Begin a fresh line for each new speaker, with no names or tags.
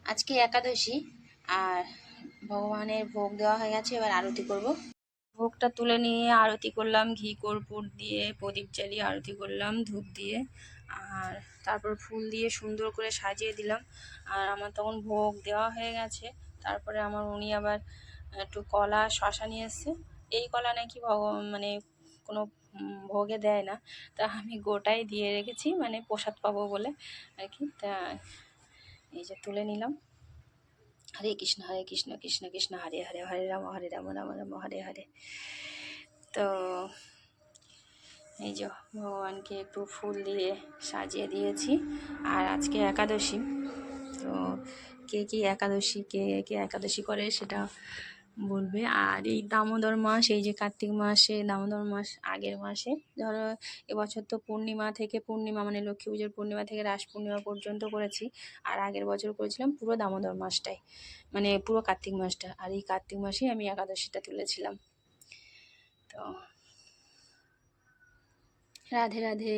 আজকে একাদশী আর ভগবানের ভোগ দেওয়া হয়ে গেছে, এবার আরতি করব। ভোগটা তুলে নিয়ে আরতি করলাম, ঘি কর্পূর দিয়ে প্রদীপ জ্বালিয়ে আরতি করলাম ধূপ দিয়ে, আর তারপর ফুল দিয়ে সুন্দর করে সাজিয়ে দিলাম। আর আমার তখন ভোগ দেওয়া হয়ে গেছে। তারপরে আমার উনি আবার একটু কলা শশা নিয়ে এসছে। এই কলা নাকি মানে কোনো ভোগে দেয় না, তা আমি গোটাই দিয়ে রেখেছি, মানে প্রসাদ পাবো বলে আর কি। তা এই যে তুলে নিলাম। হরে কৃষ্ণ কৃষ্ণ কৃষ্ণ হরে হরে, হরে রাম রাম রাম হরে হরে। তো এই যে ভগবানকে একটু ফুল দিয়ে সাজিয়ে দিয়েছি। আর আজকে একাদশী, তো কে কে একাদশী করে সেটা বলবে। আর এই দামোদর মাস, এই যে কার্তিক মাসে দামোদর মাস, আগের মাসে ধরো এবছর তো পূর্ণিমা থেকে পূর্ণিমা মানে লক্ষ্মী পুজোর পূর্ণিমা থেকে রাস পূর্ণিমা পর্যন্ত করেছি। আর আগের বছর করেছিলাম পুরো দামোদর মাসটাই, মানে পুরো কার্তিক মাসটা। আর এই কার্তিক মাসেই আমি একাদশীটা তুলেছিলাম। তো রাধে রাধে।